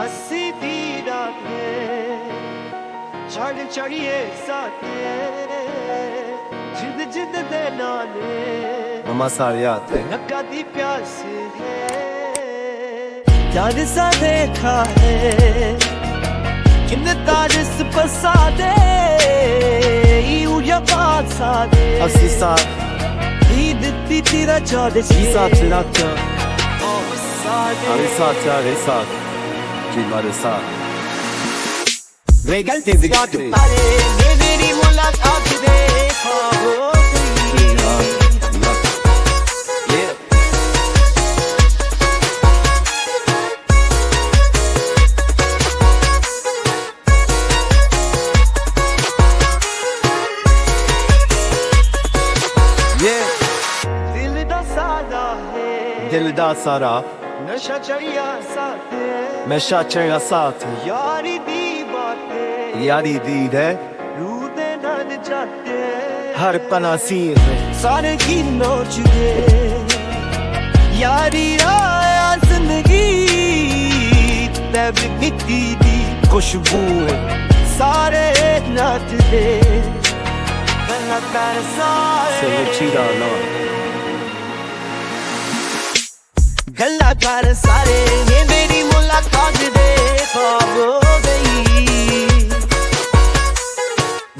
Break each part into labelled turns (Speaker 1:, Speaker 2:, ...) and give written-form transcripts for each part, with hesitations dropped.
Speaker 1: हंसी दी रातें चढ़ चढ़िए साथे जिद जिद दे नाले
Speaker 2: Mama Sariyate
Speaker 1: लगा दी प्यास है याद सा देखा है किन्ने तारिस पसा दे यू या बात सा दे
Speaker 2: Asisa
Speaker 1: ईद तीती रचा दे
Speaker 2: Isa Tilaka
Speaker 1: सादे
Speaker 2: Arisat Arisat Kimarisa Regal
Speaker 1: अरे
Speaker 2: Tezikate
Speaker 1: मेरी मुलाकात देखा हो दिल दा सादा है
Speaker 2: Dil da Sara
Speaker 1: नशा चढ़िया साथ है
Speaker 2: Mesha Chera Sat
Speaker 1: यारी दी बातें
Speaker 2: Yadi Dide
Speaker 1: रूह दे नन जाते
Speaker 2: Har Panasir
Speaker 1: सारे की नोच दे यारी आया जिंदगी तब मिट्टी दी
Speaker 2: खुशबू
Speaker 1: सारे नाच दे कर सारे
Speaker 2: Selechida Lord
Speaker 1: गल्ला कर सारे ये मेरी मुलाकात देखा हो गई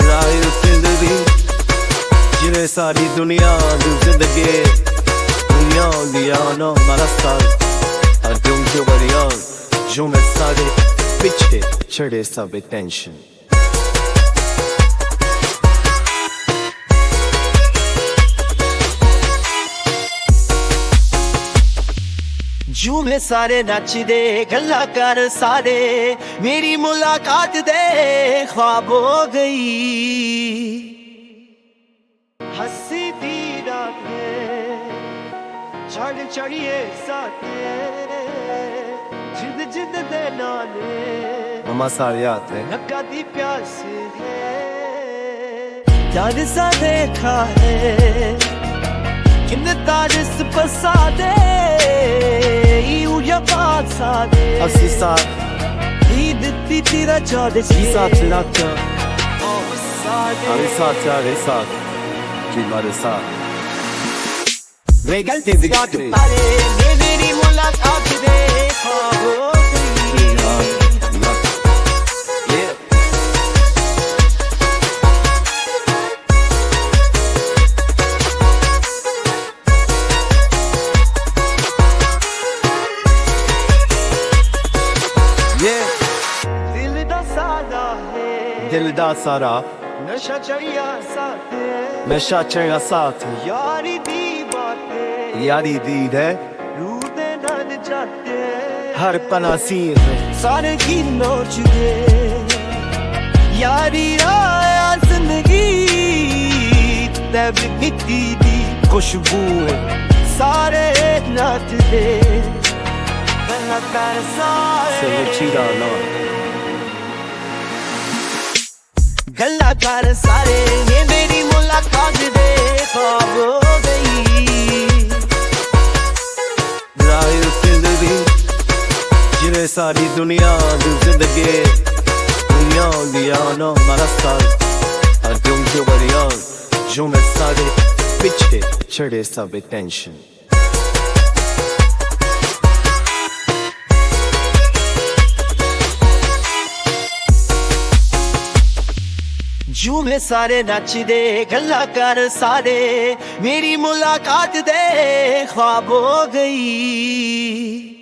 Speaker 2: Rail Zindagi Jire Sari Dunia Du Zindagi Dunia Liya No Marasta Adum Jo Bariyan Jo Mein Sare Piche Chade Sab Tension
Speaker 1: झूमे सारे नचदे गल्ला कर सारे मेरी मुलाकात दे ख्वाब हो गई हंसी दी रातें चढ़ चढ़िए साथे जिद जिद दे नाले
Speaker 2: Mama Sariyate
Speaker 1: लगा दी प्यास है याद सा देखा है किन्ने तारिस पसा दे यू या बात सा दे
Speaker 2: Asisa
Speaker 1: ईद तीती रचा दे
Speaker 2: Isa Tilaka
Speaker 1: सादे
Speaker 2: Arisat Arisat Kimarisa Regal Tezikate
Speaker 1: अरे मेरी मुलाकात देखा हो दिल दा सादा है
Speaker 2: Dil da Sara
Speaker 1: नशा चढ़िया साथ है
Speaker 2: Mesha Chera Sat
Speaker 1: यारी दी बातें
Speaker 2: Yadi Dide
Speaker 1: रूह दे नन जाते
Speaker 2: Har Panasir
Speaker 1: सारे की नोच दे यारी आया जिंदगी तब मिट्टी दी
Speaker 2: खुशबू
Speaker 1: सारे नाच दे कर सारे
Speaker 2: Selechida Lord
Speaker 1: गल्ला कर सारे ये मेरी मुलाकात देखा हो गई
Speaker 2: Rail Zindagi Jire Sari Dunia Du Zindagi Dunia Liya No Marasta Adum Jo Bariyan Jo Mein Sare Piche Chade Sab Tension
Speaker 1: झूमे सारे नचदे गल्ला कर सारे मेरी मुलाकात दे ख्वाब हो गई।